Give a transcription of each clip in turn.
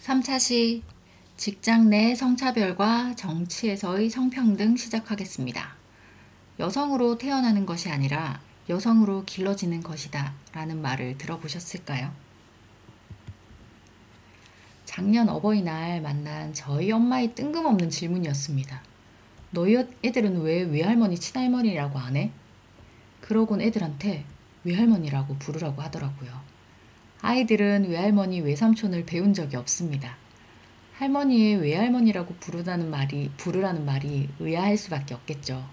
3차시 직장 내 성차별과 정치에서의 성평등 시작하겠습니다. 여성으로 태어나는 것이 아니라 여성으로 길러지는 것이다 라는 말을 들어보셨을까요? 작년 어버이날 만난 저희 엄마의 뜬금없는 질문이었습니다. 너희 애들은 왜 외할머니 친할머니라고 안 해? 그러곤 애들한테 외할머니라고 부르라고 하더라고요. 아이들은 외할머니 외삼촌을 배운 적이 없습니다. 할머니의 외할머니라고 부르라는 말이 의아할 수밖에 없겠죠.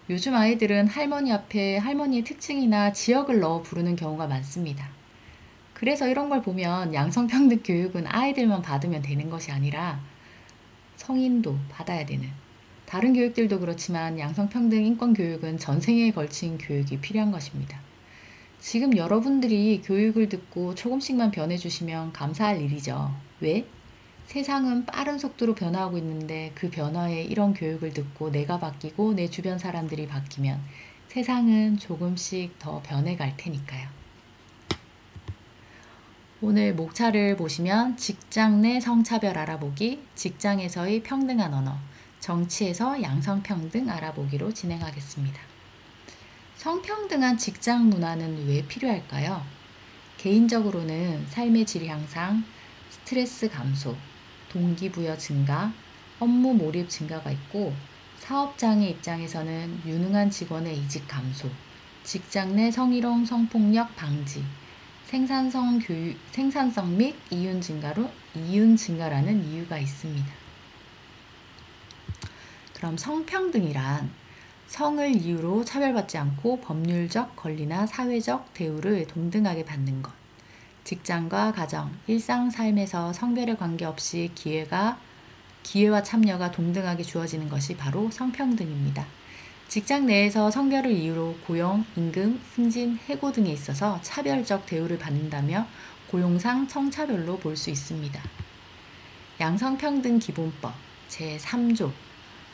요즘 아이들은 할머니 앞에 할머니의 특징이나 지역을 넣어 부르는 경우가 많습니다. 그래서 이런 걸 보면 양성평등 교육은 아이들만 받으면 되는 것이 아니라 성인도 받아야 되는, 다른 교육들도 그렇지만 양성평등 인권교육은 전생에 걸친 교육이 필요한 것입니다. 지금 여러분들이 교육을 듣고 조금씩만 변해주시면 감사할 일이죠. 왜? 세상은 빠른 속도로 변화하고 있는데 그 변화에 이런 교육을 듣고 내가 바뀌고 내 주변 사람들이 바뀌면 세상은 조금씩 더 변해갈 테니까요. 오늘 목차를 보시면 직장 내 성차별 알아보기, 직장에서의 평등한 언어, 정치에서 양성평등 알아보기로 진행하겠습니다. 성평등한 직장 문화는 왜 필요할까요? 개인적으로는 삶의 질 향상, 스트레스 감소, 동기부여 증가, 업무 몰입 증가가 있고, 사업장의 입장에서는 유능한 직원의 이직 감소, 직장 내 성희롱 성폭력 방지, 생산성 및 이윤 증가라는 이유가 있습니다. 그럼 성평등이란 성을 이유로 차별받지 않고 법률적 권리나 사회적 대우를 동등하게 받는 것, 직장과 가정, 일상 삶에서 성별에 관계없이 기회와 참여가 동등하게 주어지는 것이 바로 성평등입니다. 직장 내에서 성별을 이유로 고용, 임금, 승진, 해고 등에 있어서 차별적 대우를 받는다며 고용상 성차별로 볼 수 있습니다. 양성평등 기본법 제3조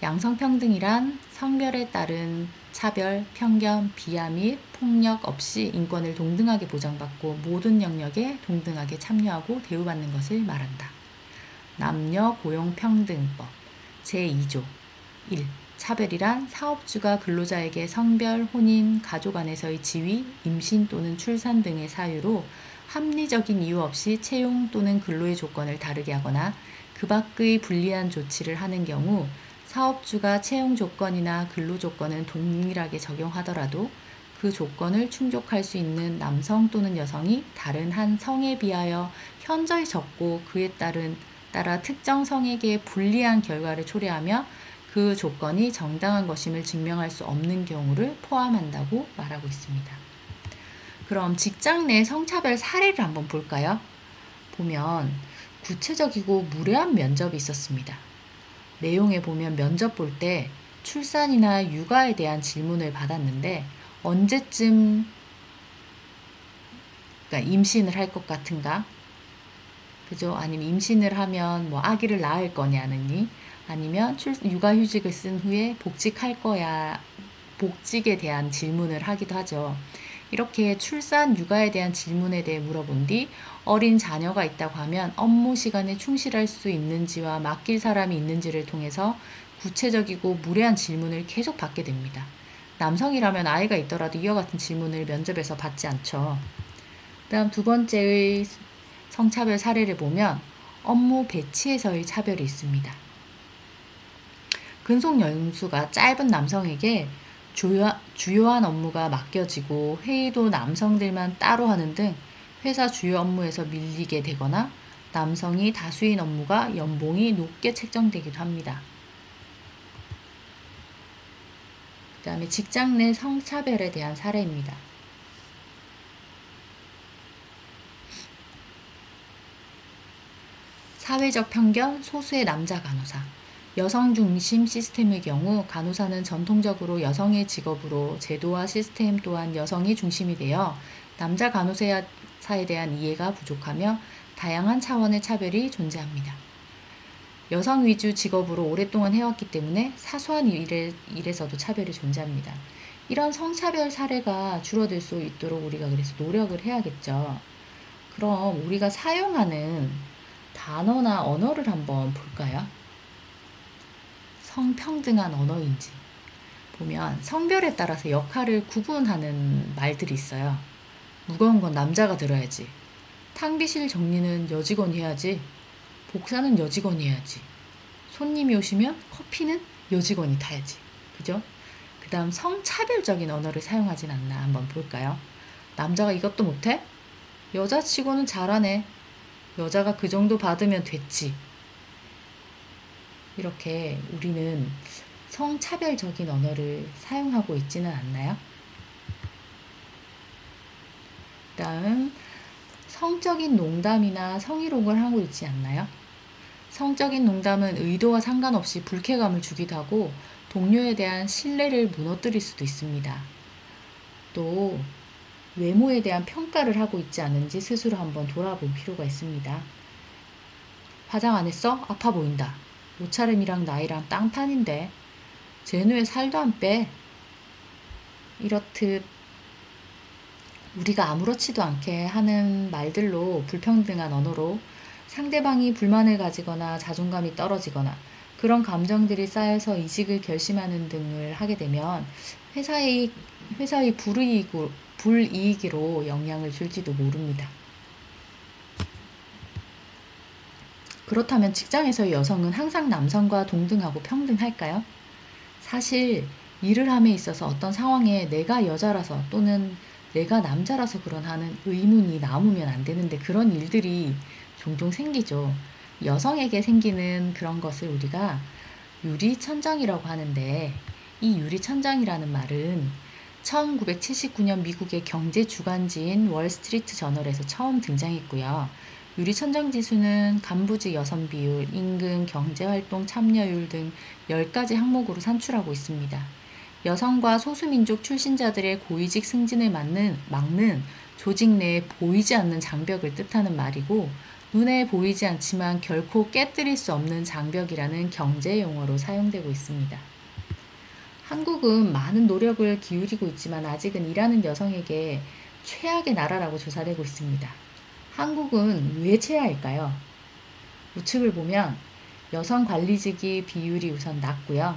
양성평등이란 성별에 따른 차별, 편견, 비하 및 폭력 없이 인권을 동등하게 보장받고 모든 영역에 동등하게 참여하고 대우받는 것을 말한다. 남녀고용평등법 제2조 1. 차별이란 사업주가 근로자에게 성별, 혼인, 가족 안에서의 지위, 임신 또는 출산 등의 사유로 합리적인 이유 없이 채용 또는 근로의 조건을 다르게 하거나 그 밖의 불리한 조치를 하는 경우 사업주가 채용 조건이나 근로 조건은 동일하게 적용하더라도 그 조건을 충족할 수 있는 남성 또는 여성이 다른 한 성에 비하여 현저히 적고 그에 따라 특정 성에게 불리한 결과를 초래하며 그 조건이 정당한 것임을 증명할 수 없는 경우를 포함한다고 말하고 있습니다. 그럼 직장 내 성차별 사례를 한번 볼까요? 보면 구체적이고 무례한 면접이 있었습니다. 내용에 보면 면접 볼 때 출산이나 육아에 대한 질문을 받았는데 언제쯤 임신을 할 것 같은가? 그죠? 아니면 임신을 하면 뭐 아기를 낳을 거냐느니 아니면 육아휴직을 쓴 후에 복직할 거야, 복직에 대한 질문을 하기도 하죠. 이렇게 출산, 육아에 대한 질문에 대해 물어본 뒤 어린 자녀가 있다고 하면 업무 시간에 충실할 수 있는지와 맡길 사람이 있는지를 통해서 구체적이고 무례한 질문을 계속 받게 됩니다. 남성이라면 아이가 있더라도 이와 같은 질문을 면접에서 받지 않죠. 다음 두 번째의 성차별 사례를 보면 업무 배치에서의 차별이 있습니다. 근속 연수가 짧은 남성에게 주요한 업무가 맡겨지고 회의도 남성들만 따로 하는 등 회사 주요 업무에서 밀리게 되거나 남성이 다수인 업무가 연봉이 높게 책정되기도 합니다. 그 다음에 직장 내 성차별에 대한 사례입니다. 사회적 편견, 소수의 남자 간호사. 여성 중심 시스템의 경우 간호사는 전통적으로 여성의 직업으로 제도와 시스템 또한 여성이 중심이 되어 남자 간호사에 대한 이해가 부족하며 다양한 차원의 차별이 존재합니다. 여성 위주 직업으로 오랫동안 해왔기 때문에 사소한 일에서도 차별이 존재합니다. 이런 성차별 사례가 줄어들 수 있도록 우리가 그래서 노력을 해야겠죠. 그럼 우리가 사용하는 단어나 언어를 한번 볼까요? 성평등한 언어인지. 보면 성별에 따라서 역할을 구분하는 말들이 있어요. 무거운 건 남자가 들어야지. 탕비실 정리는 여직원이 해야지. 복사는 여직원이 해야지. 손님이 오시면 커피는 여직원이 타야지. 그죠? 그 다음 성차별적인 언어를 사용하진 않나 한번 볼까요? 남자가 이것도 못해? 여자치고는 잘하네. 여자가 그 정도 받으면 됐지. 이렇게 우리는 성차별적인 언어를 사용하고 있지는 않나요? 다음 성적인 농담이나 성희롱을 하고 있지 않나요? 성적인 농담은 의도와 상관없이 불쾌감을 주기도 하고 동료에 대한 신뢰를 무너뜨릴 수도 있습니다. 또 외모에 대한 평가를 하고 있지 않은지 스스로 한번 돌아볼 필요가 있습니다. 화장 안 했어? 아파 보인다. 옷차림이랑 나이랑 땅판인데 쟤는 왜 살도 안 빼? 이렇듯 우리가 아무렇지도 않게 하는 말들로 불평등한 언어로 상대방이 불만을 가지거나 자존감이 떨어지거나 그런 감정들이 쌓여서 이직을 결심하는 등을 하게 되면 회사의 불이익으로 영향을 줄지도 모릅니다. 그렇다면 직장에서의 여성은 항상 남성과 동등하고 평등할까요? 사실 일을 함에 있어서 어떤 상황에 내가 여자라서 또는 내가 남자라서 그런 하는 의문이 남으면 안 되는데 그런 일들이 종종 생기죠. 여성에게 생기는 그런 것을 우리가 유리천장이라고 하는데 이 유리천장이라는 말은 1979년 미국의 경제 주간지인 월스트리트 저널에서 처음 등장했고요. 유리천장 지수는 간부직 여성 비율, 임금, 경제활동 참여율 등 10가지 항목으로 산출하고 있습니다. 여성과 소수민족 출신자들의 고위직 승진을 막는 조직 내에 보이지 않는 장벽을 뜻하는 말이고 눈에 보이지 않지만 결코 깨뜨릴 수 없는 장벽이라는 경제 용어로 사용되고 있습니다. 한국은 많은 노력을 기울이고 있지만 아직은 일하는 여성에게 최악의 나라라고 조사되고 있습니다. 한국은 왜 최하일까요? 우측을 보면 여성 관리직이 비율이 우선 낮고요.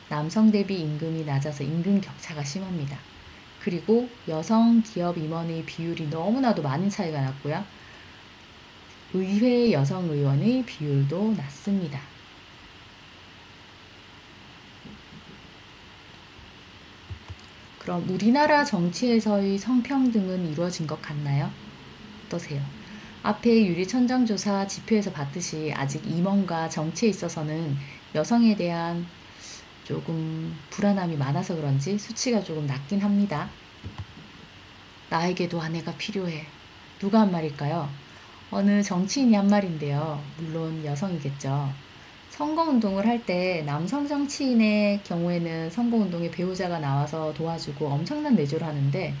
남성 대비 임금이 낮아서 임금 격차가 심합니다. 그리고 여성 기업 임원의 비율이 너무나도 많은 차이가 났고요. 의회 여성 의원의 비율도 낮습니다. 그럼 우리나라 정치에서의 성평등은 이루어진 것 같나요? 어떠세요? 앞에 유리천장조사 지표에서 봤듯이 아직 임원과 정치에 있어서는 여성에 대한 조금 불안함이 많아서 그런지 수치가 조금 낮긴 합니다. 나에게도 아내가 필요해. 누가 한 말일까요? 어느 정치인이 한 말인데요. 물론 여성이겠죠. 선거운동을 할 때 남성 정치인의 경우에는 선거운동에 배우자가 나와서 도와주고 엄청난 내조를 하는데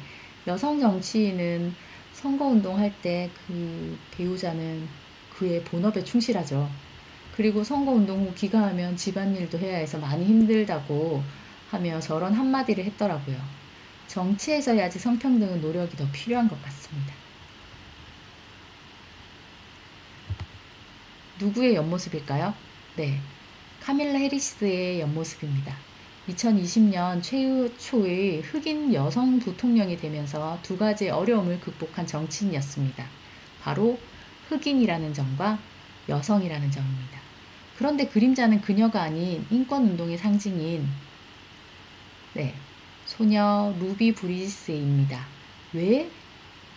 여성 정치인은 선거운동 할 때 그 배우자는 그의 본업에 충실하죠. 그리고 선거운동 후 귀가하면 집안일도 해야 해서 많이 힘들다고 하며 저런 한마디를 했더라고요. 정치에서야 아직 성평등은 노력이 더 필요한 것 같습니다. 누구의 옆모습일까요? 네, 카밀라 해리스의 옆모습입니다. 2020년 최초의 흑인 여성 부통령이 되면서 두 가지 어려움을 극복한 정치인이었습니다. 바로 흑인이라는 점과 여성이라는 점입니다. 그런데 그림자는 그녀가 아닌 인권운동의 상징인 소녀 루비 브리지스입니다. 왜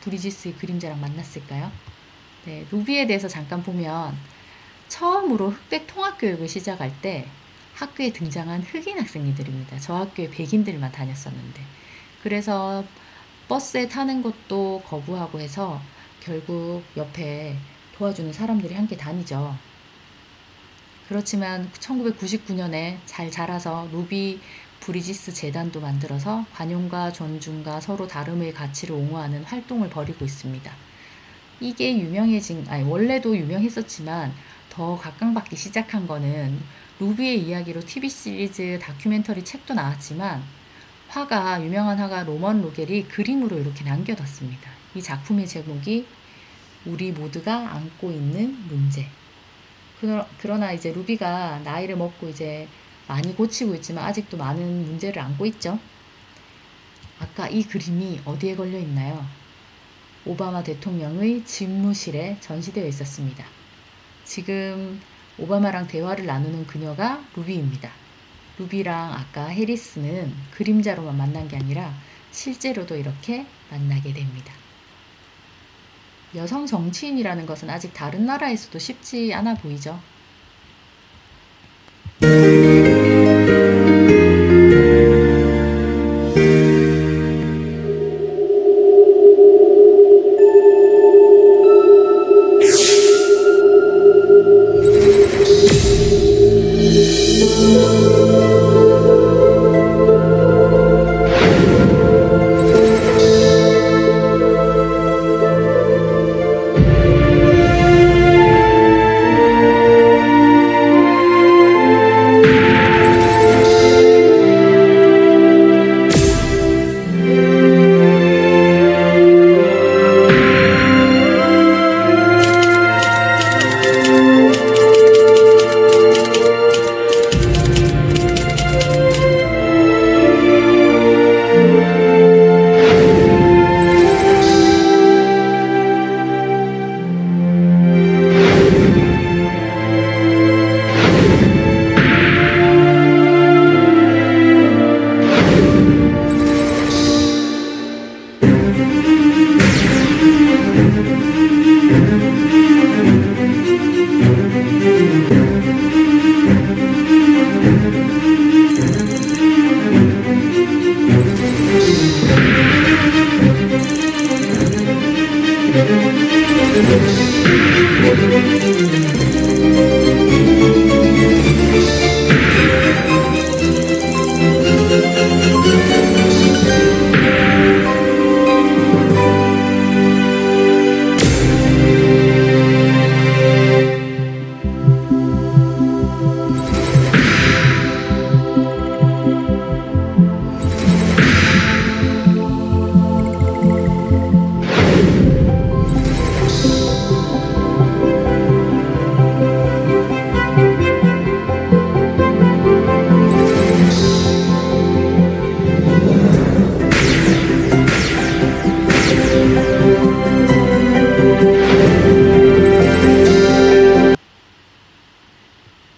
브리지스의 그림자랑 만났을까요? 루비에 대해서 잠깐 보면 처음으로 흑백 통합교육을 시작할 때 학교에 등장한 흑인 학생들입니다. 저 학교에 백인들만 다녔었는데 그래서 버스에 타는 것도 거부하고 해서 결국 옆에 도와주는 사람들이 함께 다니죠. 그렇지만 1999년에 잘 자라서 루비 브리지스 재단도 만들어서 관용과 존중과 서로 다름의 가치를 옹호하는 활동을 벌이고 있습니다. 이게 원래도 유명했었지만 더 각광받기 시작한 거는 루비의 이야기로 TV 시리즈 다큐멘터리 책도 나왔지만 유명한 화가 로먼 로겔이 그림으로 이렇게 남겨뒀습니다. 이 작품의 제목이 우리 모두가 안고 있는 문제. 그러나 이제 루비가 나이를 먹고 이제 많이 고치고 있지만 아직도 많은 문제를 안고 있죠. 아까 이 그림이 어디에 걸려 있나요? 오바마 대통령의 집무실에 전시되어 있었습니다. 지금 오바마랑 대화를 나누는 그녀가 루비입니다. 루비랑 아까 해리스는 그림자로만 만난 게 아니라 실제로도 이렇게 만나게 됩니다. 여성 정치인이라는 것은 아직 다른 나라에서도 쉽지 않아 보이죠.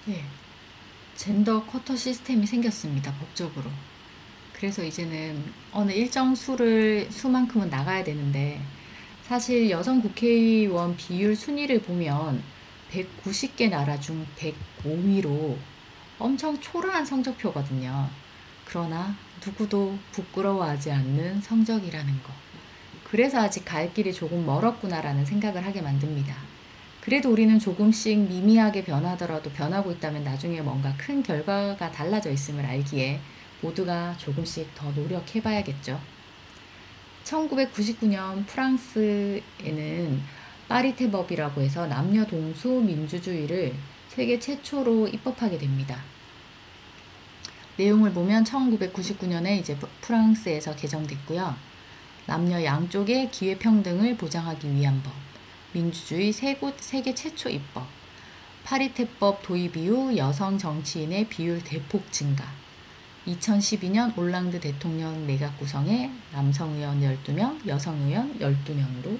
네, 젠더 쿼터 시스템이 생겼습니다. 법적으로. 그래서 이제는 어느 일정 수만큼은 나가야 되는데, 사실 여성 국회의원 비율 순위를 보면 190개 나라 중 105위로 엄청 초라한 성적표거든요. 그러나 누구도 부끄러워하지 않는 성적이라는 것. 그래서 아직 갈 길이 조금 멀었구나라는 생각을 하게 만듭니다. 그래도 우리는 조금씩 미미하게 변하더라도 변하고 있다면 나중에 뭔가 큰 결과가 달라져 있음을 알기에 모두가 조금씩 더 노력해봐야겠죠. 1999년 프랑스에는 파리테법이라고 해서 남녀 동수 민주주의를 세계 최초로 입법하게 됩니다. 내용을 보면 1999년에 이제 프랑스에서 개정됐고요. 남녀 양쪽의 기회평등을 보장하기 위한 법, 민주주의 세계 최초 입법, 파리테법 도입 이후 여성 정치인의 비율 대폭 증가, 2012년 올랑드 대통령 내각 구성에 남성 의원 12명, 여성 의원 12명으로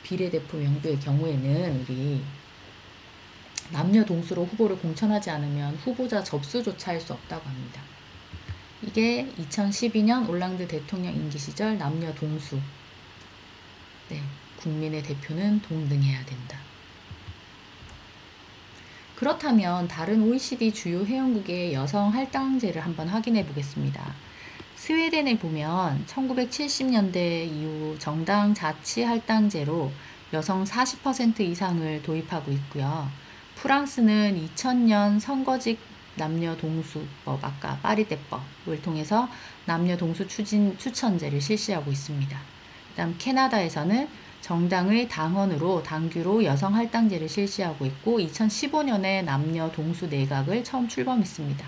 비례대표 명부의 경우에는 우리 남녀 동수로 후보를 공천하지 않으면 후보자 접수조차 할 수 없다고 합니다. 이게 2012년 올랑드 대통령 임기 시절 남녀 동수. 네, 국민의 대표는 동등해야 된다. 그렇다면 다른 OECD 주요 회원국의 여성 할당제를 한번 확인해 보겠습니다. 스웨덴에 보면 1970년대 이후 정당 자치 할당제로 여성 40% 이상을 도입하고 있고요. 프랑스는 2000년 선거직 남녀 동수법, 아까 파리떼법을 통해서 남녀 동수 추천제를 실시하고 있습니다. 그다음 캐나다에서는 정당의 당헌으로 당규로 여성 할당제를 실시하고 있고 2015년에 남녀 동수 내각을 처음 출범했습니다.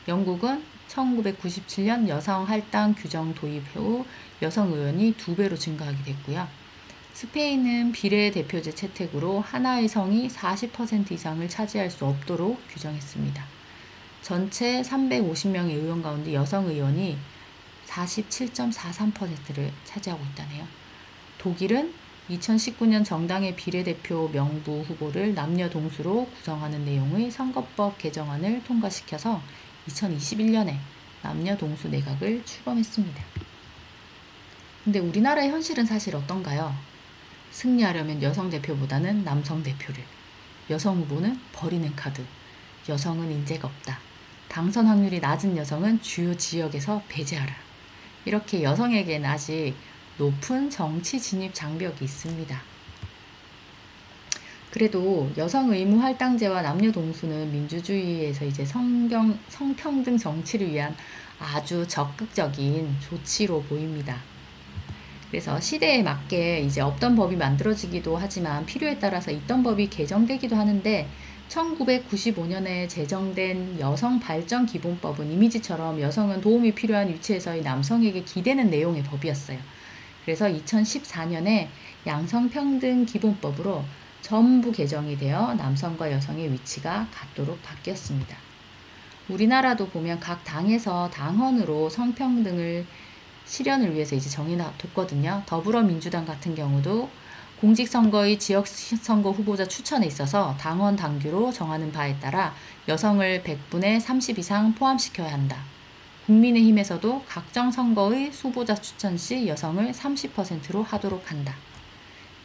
영국은 1997년 여성 할당 규정 도입 후 여성 의원이 2배로 증가하게 됐고요. 스페인은 비례대표제 채택으로 하나의 성이 40% 이상을 차지할 수 없도록 규정했습니다. 전체 350명의 의원 가운데 여성 의원이 47.43%를 차지하고 있다네요. 독일은 2019년 정당의 비례대표 명부 후보를 남녀 동수로 구성하는 내용의 선거법 개정안을 통과시켜서 2021년에 남녀 동수 내각을 출범했습니다. 근데 우리나라의 현실은 사실 어떤가요? 승리하려면 여성 대표보다는 남성 대표를, 여성 후보는 버리는 카드, 여성은 인재가 없다, 당선 확률이 낮은 여성은 주요 지역에서 배제하라. 이렇게 여성에게는 아직 높은 정치 진입 장벽이 있습니다. 그래도 여성 의무 할당제와 남녀 동수는 민주주의에서 이제 성평등 정치를 위한 아주 적극적인 조치로 보입니다. 그래서 시대에 맞게 이제 없던 법이 만들어지기도 하지만 필요에 따라서 있던 법이 개정되기도 하는데 1995년에 제정된 여성발전기본법은 이미지처럼 여성은 도움이 필요한 위치에서의 남성에게 기대는 내용의 법이었어요. 그래서 2014년에 양성평등기본법으로 전부 개정이 되어 남성과 여성의 위치가 같도록 바뀌었습니다. 우리나라도 보면 각 당에서 당헌으로 성평등을 실현을 위해서 이제 정해놨거든요. 더불어민주당 같은 경우도 공직선거의 지역선거 후보자 추천에 있어서 당원 당규로 정하는 바에 따라 여성을 100분의 30 이상 포함시켜야 한다. 국민의힘에서도 각종 선거의 후보자 추천 시 여성을 30%로 하도록 한다.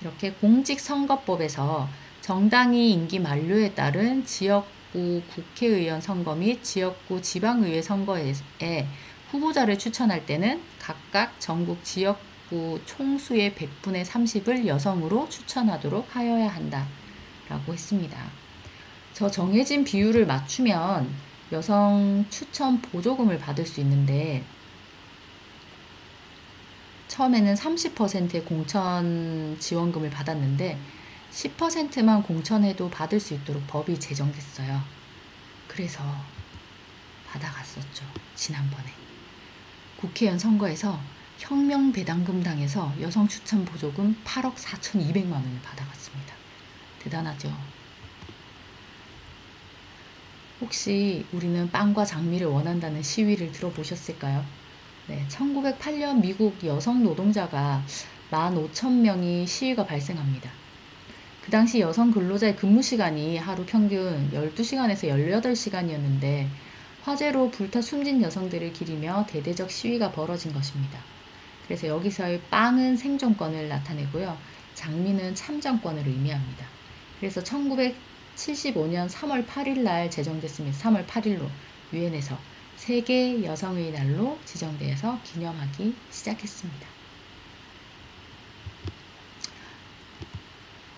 이렇게 공직선거법에서 정당이 임기 만료에 따른 지역구 국회의원 선거 및 지역구 지방의회 선거에 후보자를 추천할 때는 각각 전국 지역구 총수의 100분의 30을 여성으로 추천하도록 하여야 한다 라고 했습니다. 저 정해진 비율을 맞추면 여성 추천 보조금을 받을 수 있는데 처음에는 30%의 공천 지원금을 받았는데 10%만 공천해도 받을 수 있도록 법이 제정됐어요. 그래서 받아갔었죠. 지난번에. 국회의원 선거에서 혁명배당금 당에서 여성 추천 보조금 8억 4,200만 원을 받아갔습니다. 대단하죠. 혹시 우리는 빵과 장미를 원한다는 시위를 들어보셨을까요? 네, 1908년 미국 여성 노동자가 15,000명이 시위가 발생합니다. 그 당시 여성 근로자의 근무 시간이 하루 평균 12시간에서 18시간이었는데 화재로 불타 숨진 여성들을 기리며 대대적 시위가 벌어진 것입니다. 그래서 여기서의 빵은 생존권을 나타내고요. 장미는 참정권을 의미합니다. 그래서 1975년 3월 8일 날 제정됐습니다. 3월 8일로 유엔에서 세계 여성의 날로 지정되어서 기념하기 시작했습니다.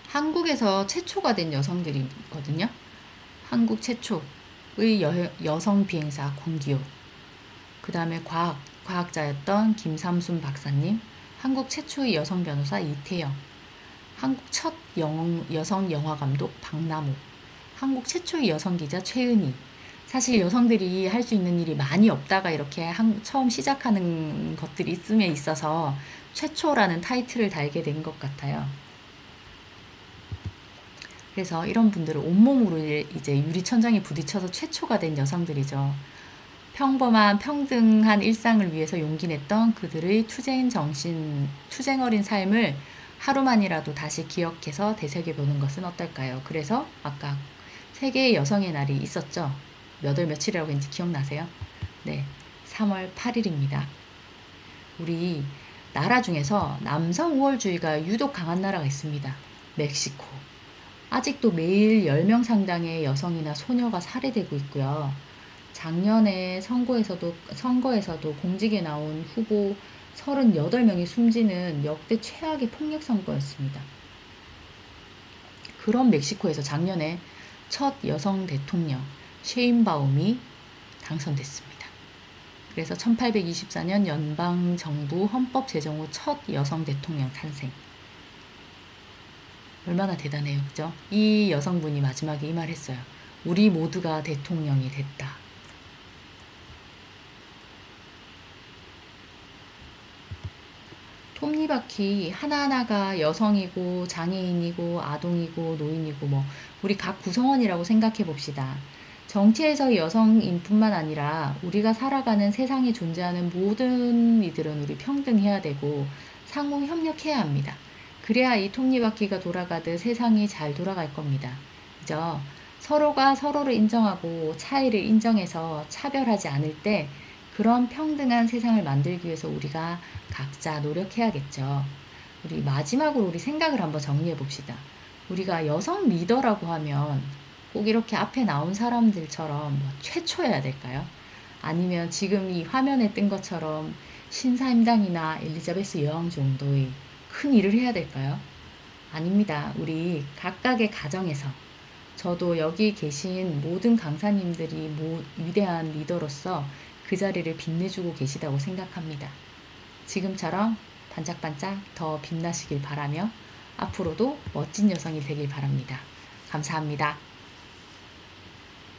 한국에서 최초가 된 여성들이거든요. 한국 최초의 여성 비행사 권기호, 그 다음에 과학자였던 김삼순 박사님, 한국 최초의 여성 변호사 이태영, 한국 첫 여성 영화감독 박남호, 한국 최초의 여성 기자 최은희. 사실 여성들이 할 수 있는 일이 많이 없다가 이렇게 처음 시작하는 것들이 있음에 있어서 최초라는 타이틀을 달게 된 것 같아요. 그래서 이런 분들은 온몸으로 이제 유리천장에 부딪혀서 최초가 된 여성들이죠. 평범한 평등한 일상을 위해서 용기 냈던 그들의 투쟁 정신, 투쟁 어린 삶을 하루만이라도 다시 기억해서 되새겨보는 것은 어떨까요? 그래서 아까 세계 여성의 날이 있었죠. 몇 월 며칠이라고 했는지 기억나세요? 네, 3월 8일입니다. 우리 나라 중에서 남성 우월주의가 유독 강한 나라가 있습니다. 멕시코. 아직도 매일 10명 상당의 여성이나 소녀가 살해되고 있고요. 작년에 선거에서도 공직에 나온 후보 38명이 숨지는 역대 최악의 폭력 선거였습니다. 그런 멕시코에서 작년에 첫 여성 대통령 셰인바움이 당선됐습니다. 그래서 1824년 연방정부 헌법 제정 후 첫 여성 대통령 탄생. 얼마나 대단해요, 그죠? 이 여성분이 마지막에 이 말 했어요. 우리 모두가 대통령이 됐다. 톱니바퀴 하나하나가 여성이고 장애인이고 아동이고 노인이고 뭐 우리 각 구성원이라고 생각해 봅시다. 정치에서 여성인뿐만 아니라 우리가 살아가는 세상에 존재하는 모든 이들은 우리 평등해야 되고 상호 협력해야 합니다. 그래야 이 톱니바퀴가 돌아가듯 세상이 잘 돌아갈 겁니다. 그죠? 서로가 서로를 인정하고 차이를 인정해서 차별하지 않을 때 그런 평등한 세상을 만들기 위해서 우리가 각자 노력해야겠죠. 우리 마지막으로 우리 생각을 한번 정리해 봅시다. 우리가 여성 리더라고 하면 꼭 이렇게 앞에 나온 사람들처럼 뭐 최초여야 될까요? 아니면 지금 이 화면에 뜬 것처럼 신사임당이나 엘리자베스 여왕 정도의 큰 일을 해야 될까요? 아닙니다. 우리 각각의 가정에서 저도 여기 계신 모든 강사님들이 위대한 리더로서 그 자리를 빛내주고 계시다고 생각합니다. 지금처럼 반짝반짝 더 빛나시길 바라며 앞으로도 멋진 여성이 되길 바랍니다. 감사합니다.